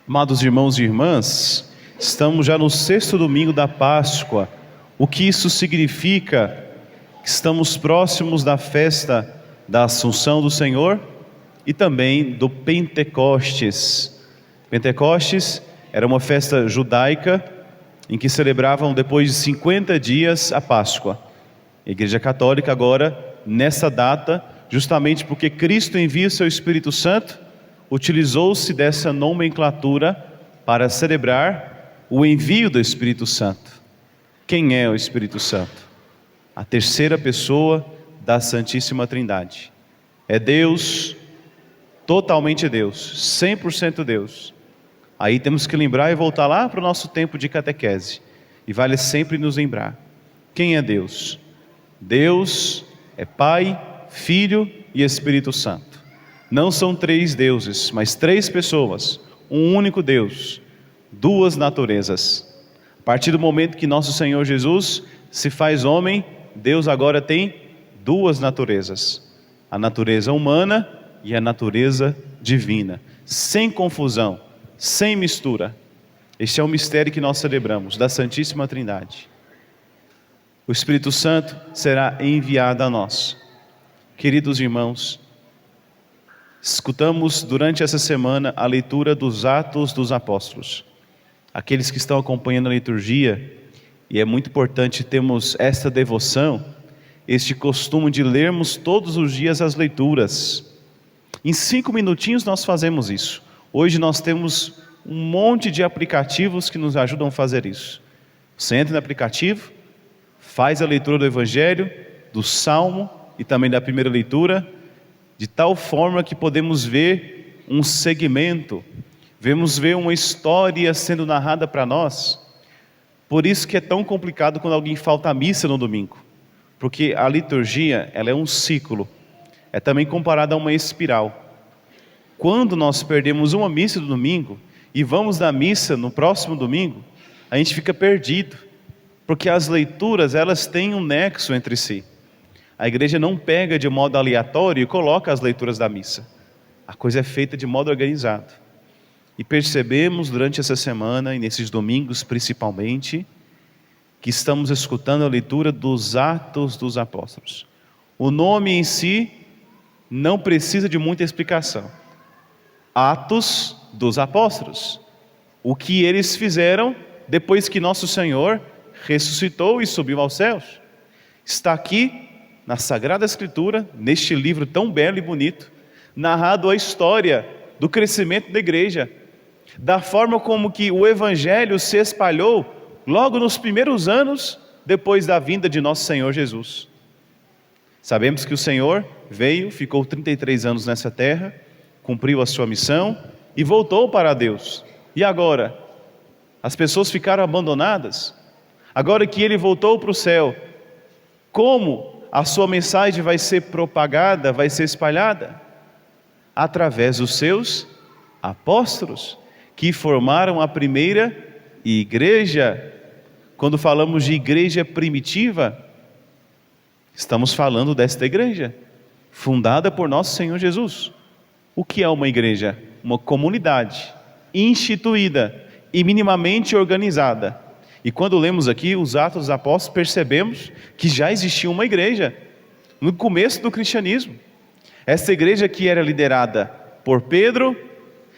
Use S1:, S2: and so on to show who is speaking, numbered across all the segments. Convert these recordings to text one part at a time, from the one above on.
S1: Amados irmãos e irmãs, estamos já no sexto domingo da Páscoa. O que isso significa? Estamos próximos da festa da Assunção do Senhor e também do Pentecostes. Pentecostes era uma festa judaica em que celebravam depois de 50 dias a Páscoa. A Igreja Católica agora, nessa data, justamente porque Cristo envia o seu Espírito Santo, utilizou-se dessa nomenclatura para celebrar o envio do Espírito Santo. Quem é o Espírito Santo? A terceira pessoa da Santíssima Trindade. É Deus, totalmente Deus, 100% Deus. Aí temos que lembrar e voltar lá para o nosso tempo de catequese. E vale sempre nos lembrar. Quem é Deus? Deus é Pai, Filho e Espírito Santo. Não são três deuses, mas três pessoas, um único Deus, duas naturezas. A partir do momento que nosso Senhor Jesus se faz homem, Deus agora tem duas naturezas, a natureza humana e a natureza divina, sem confusão, sem mistura. Este é o mistério que nós celebramos, da Santíssima Trindade. O Espírito Santo será enviado a nós. Queridos irmãos, escutamos durante essa semana a leitura dos Atos dos Apóstolos. Aqueles que estão acompanhando a liturgia, e é muito importante termos esta devoção, este costume de lermos todos os dias as leituras. Em 5 minutinhos nós fazemos isso. Hoje nós temos um monte de aplicativos que nos ajudam a fazer isso. Você entra no aplicativo, faz a leitura do Evangelho, do Salmo e também da primeira leitura, de tal forma que podemos ver um segmento, vemos ver uma história sendo narrada para nós. Por isso que é tão complicado quando alguém falta à missa no domingo, porque a liturgia, ela é um ciclo, é também comparada a uma espiral. Quando nós perdemos uma missa do domingo e vamos na missa no próximo domingo, a gente fica perdido, porque as leituras, elas têm um nexo entre si. A igreja não pega de modo aleatório e coloca as leituras da missa. A coisa é feita de modo organizado. E percebemos durante essa semana, e nesses domingos principalmente, que estamos escutando a leitura dos Atos dos Apóstolos. O nome em si não precisa de muita explicação. Atos dos Apóstolos. O que eles fizeram depois que nosso Senhor ressuscitou e subiu aos céus. Está aqui na Sagrada Escritura, neste livro tão belo e bonito, narrado a história do crescimento da igreja, da forma como que o Evangelho se espalhou logo nos primeiros anos depois da vinda de nosso Senhor Jesus. Sabemos que o Senhor veio, ficou 33 anos nessa terra, cumpriu a sua missão e voltou para Deus. E agora? As pessoas ficaram abandonadas? Agora que Ele voltou para o céu, como a sua mensagem vai ser propagada, vai ser espalhada? Através dos seus apóstolos, que formaram a primeira igreja. Quando falamos de igreja primitiva, estamos falando desta igreja, fundada por nosso Senhor Jesus. O que é uma igreja? Uma comunidade, instituída e minimamente organizada. E quando lemos aqui os Atos dos Apóstolos, percebemos que já existia uma igreja no começo do cristianismo. Essa igreja que era liderada por Pedro,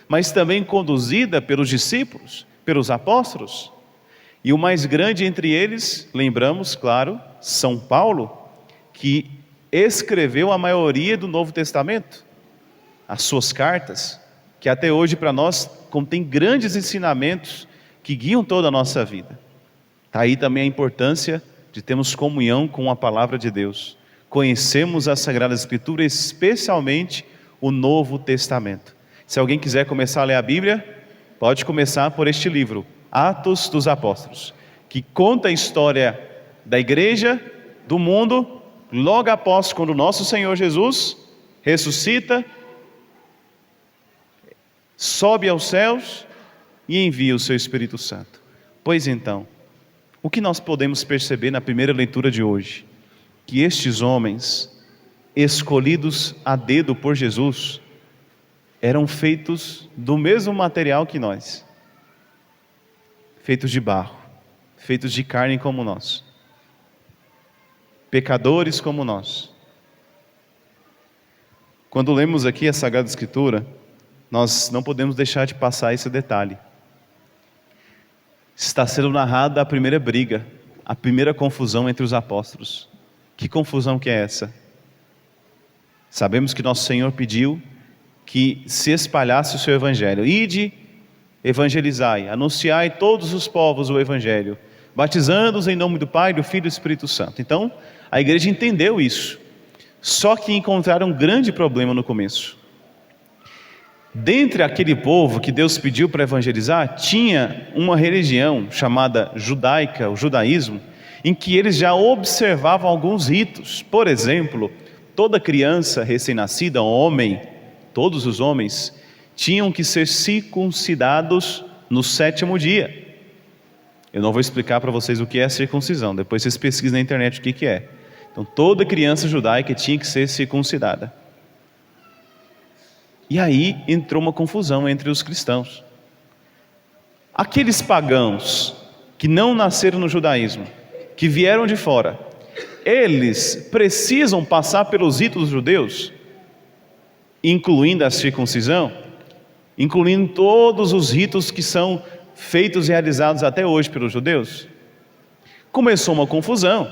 S1: mas também conduzida pelos discípulos, pelos apóstolos. E o mais grande entre eles, lembramos, claro, São Paulo, que escreveu a maioria do Novo Testamento, as suas cartas, que até hoje para nós contém grandes ensinamentos que guiam toda a nossa vida. Está aí também a importância de termos comunhão com a palavra de Deus. Conhecemos a Sagrada Escritura, especialmente o Novo Testamento. Se alguém quiser começar a ler a Bíblia, pode começar por este livro, Atos dos Apóstolos, que conta a história da igreja, do mundo, logo após quando nosso Senhor Jesus ressuscita, sobe aos céus e envia o seu Espírito Santo. Pois então, o que nós podemos perceber na primeira leitura de hoje? Que estes homens, escolhidos a dedo por Jesus, eram feitos do mesmo material que nós, feitos de barro, feitos de carne como nós, pecadores como nós. Quando lemos aqui a Sagrada Escritura, nós não podemos deixar de passar esse detalhe. Está sendo narrada a primeira briga, a primeira confusão entre os apóstolos. Que confusão que é essa? Sabemos que nosso Senhor pediu que se espalhasse o seu evangelho. Ide, evangelizai, anunciai todos os povos o evangelho, batizando-os em nome do Pai, do Filho e do Espírito Santo. Então, a igreja entendeu isso. Só que encontraram um grande problema no começo. Dentre aquele povo que Deus pediu para evangelizar, tinha uma religião chamada judaica, o judaísmo, em que eles já observavam alguns ritos. Por exemplo, toda criança recém-nascida, homem, todos os homens, tinham que ser circuncidados no 7º dia. Eu não vou explicar para vocês o que é circuncisão, depois vocês pesquisem na internet o que é. Então toda criança judaica tinha que ser circuncidada. E aí entrou uma confusão entre os cristãos. Aqueles pagãos que não nasceram no judaísmo, que vieram de fora, eles precisam passar pelos ritos judeus, incluindo a circuncisão, incluindo todos os ritos que são feitos e realizados até hoje pelos judeus. Começou uma confusão,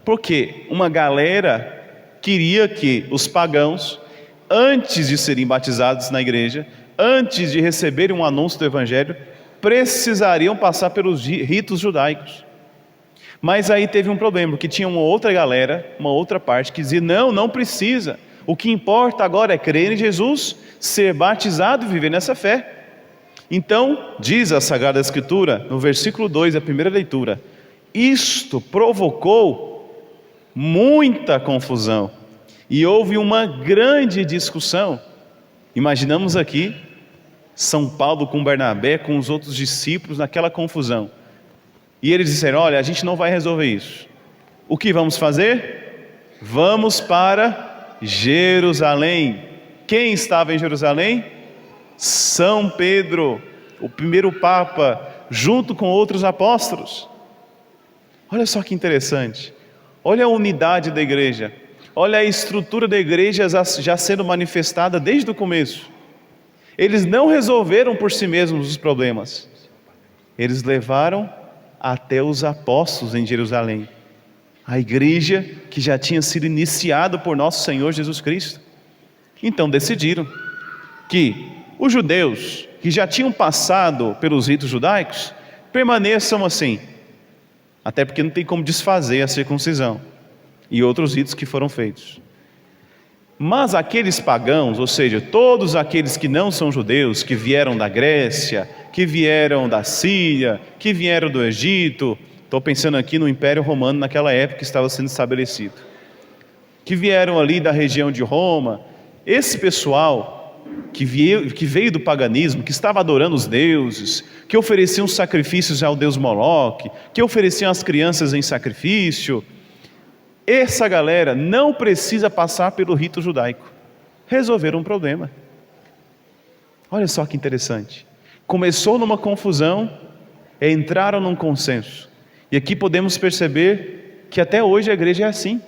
S1: porque uma galera queria que os pagãos, antes de serem batizados na igreja, antes de receberem um anúncio do evangelho, precisariam passar pelos ritos judaicos. Mas aí teve um problema, porque tinha uma outra galera, uma outra parte que dizia, não precisa. O que importa agora é crer em Jesus, ser batizado e viver nessa fé. Então, diz a Sagrada Escritura, no versículo 2, a primeira leitura, isto provocou muita confusão e houve uma grande discussão. Imaginamos aqui São Paulo com Bernabé, com os outros discípulos naquela confusão. E eles disseram, olha, a gente não vai resolver isso. O que vamos fazer? Vamos para Jerusalém. Quem estava em Jerusalém? São Pedro, o primeiro Papa, junto com outros apóstolos. Olha só que interessante. Olha a unidade da igreja. Olha a estrutura da igreja já sendo manifestada desde o começo. Eles não resolveram por si mesmos os problemas. Eles levaram até os apóstolos em Jerusalém. A igreja que já tinha sido iniciada por nosso Senhor Jesus Cristo. Então decidiram que os judeus que já tinham passado pelos ritos judaicos permaneçam assim. Até porque não tem como desfazer a circuncisão e outros ritos que foram feitos. Mas aqueles pagãos, ou seja, todos aqueles que não são judeus, que vieram da Grécia, que vieram da Síria, que vieram do Egito, estou pensando aqui no Império Romano naquela época que estava sendo estabelecido, que vieram ali da região de Roma, esse pessoal que veio do paganismo, que estava adorando os deuses, que ofereciam sacrifícios ao deus Moloque, que ofereciam as crianças em sacrifício, essa galera não precisa passar pelo rito judaico. Resolveram um problema. Olha só que interessante. Começou numa confusão, entraram num consenso. E aqui podemos perceber que até hoje a igreja é assim.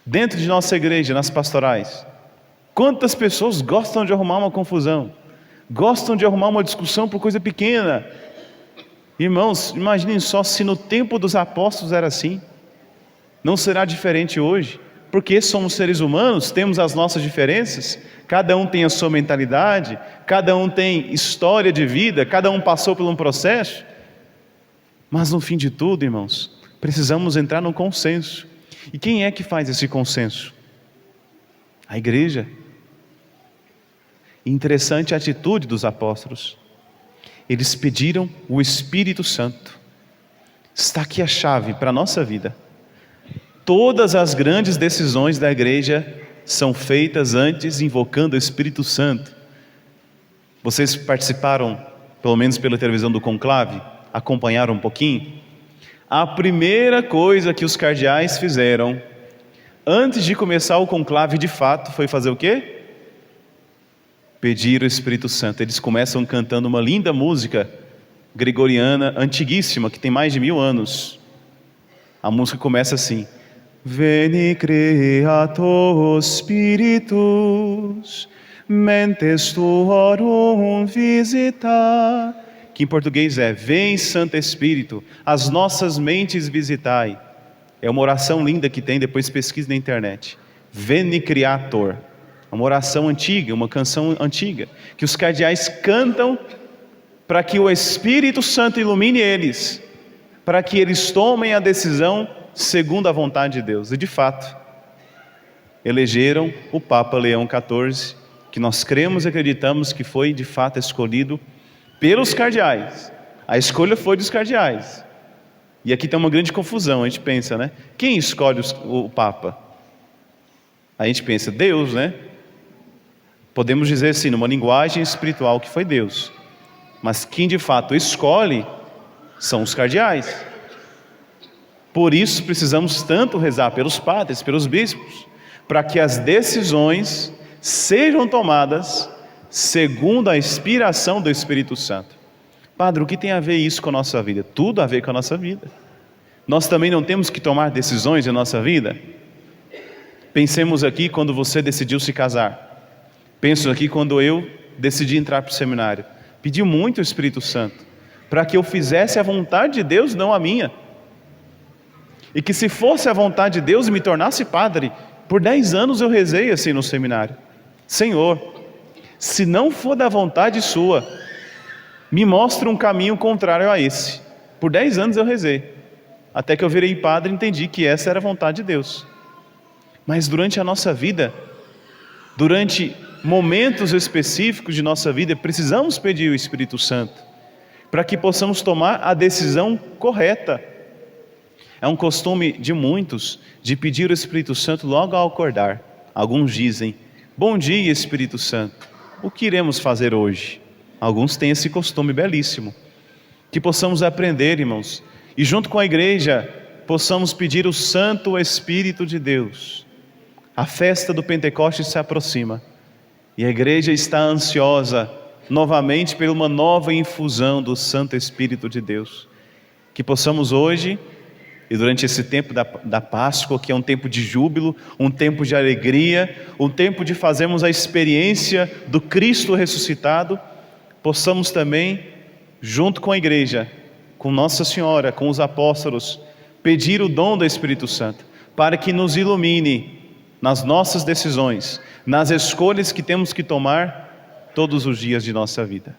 S1: Dentro de nossa igreja, nas pastorais, quantas pessoas gostam de arrumar uma confusão, gostam de arrumar uma discussão por coisa pequena. Irmãos, imaginem só se no tempo dos apóstolos era assim. Não será diferente hoje, porque somos seres humanos, temos as nossas diferenças, cada um tem a sua mentalidade, cada um tem história de vida, cada um passou por um processo. Mas no fim de tudo, irmãos, precisamos entrar num consenso. E quem é que faz esse consenso? A igreja. Interessante a atitude dos apóstolos. Eles pediram o Espírito Santo. Está aqui a chave para a nossa vida. Todas as grandes decisões da igreja são feitas antes invocando o Espírito Santo. Vocês participaram, pelo menos pela televisão, do conclave? Acompanharam um pouquinho? A primeira coisa que os cardeais fizeram antes de começar o conclave de fato foi fazer o quê? pedir o Espírito Santo. Eles começam cantando uma linda música gregoriana, antiguíssima, que tem mais de 1000 anos. A música começa assim: Veni Creator Spiritus, mentes tuorum visita. Que em português é: vem Santo Espírito, as nossas mentes visitai. É uma oração linda que tem, depois pesquisa na internet. Veni Creator. Uma oração antiga, uma canção antiga, que os cardeais cantam para que o Espírito Santo ilumine eles, para que eles tomem a decisão segundo a vontade de Deus. E de fato, elegeram o Papa Leão XIV, que nós cremos e acreditamos que foi de fato escolhido pelos cardeais. A escolha foi dos cardeais. E aqui tem uma grande confusão, a gente pensa, né? Quem escolhe o Papa? A gente pensa, Deus, né? Podemos dizer assim, numa linguagem espiritual, que foi Deus. Mas quem de fato escolhe são os cardeais. Por isso precisamos tanto rezar pelos padres, pelos bispos, para que as decisões sejam tomadas segundo a inspiração do Espírito Santo. Padre, o que tem a ver isso com a nossa vida? Tudo a ver com a nossa vida. Nós também não temos que tomar decisões em nossa vida? Pensemos aqui quando você decidiu se casar. Penso aqui quando eu decidi entrar para o seminário. Pedi muito o Espírito Santo para que eu fizesse a vontade de Deus, não a minha. E que se fosse a vontade de Deus e me tornasse padre, por 10 anos eu rezei assim no seminário: Senhor, se não for da vontade sua, me mostra um caminho contrário a esse. Por 10 anos eu rezei, até que eu virei padre e entendi que essa era a vontade de Deus. Mas durante a nossa vida, durante momentos específicos de nossa vida, precisamos pedir o Espírito Santo, para que possamos tomar a decisão correta. É um costume de muitos, de pedir o Espírito Santo logo ao acordar. Alguns dizem: bom dia, Espírito Santo, o que iremos fazer hoje? Alguns têm esse costume belíssimo. Que possamos aprender, irmãos, e junto com a igreja, possamos pedir o Santo Espírito de Deus. A festa do Pentecostes se aproxima, e a igreja está ansiosa, novamente, por uma nova infusão do Santo Espírito de Deus. Que possamos hoje, e durante esse tempo da Páscoa, que é um tempo de júbilo, um tempo de alegria, um tempo de fazermos a experiência do Cristo ressuscitado, possamos também, junto com a igreja, com Nossa Senhora, com os apóstolos, pedir o dom do Espírito Santo, para que nos ilumine nas nossas decisões, nas escolhas que temos que tomar todos os dias de nossa vida.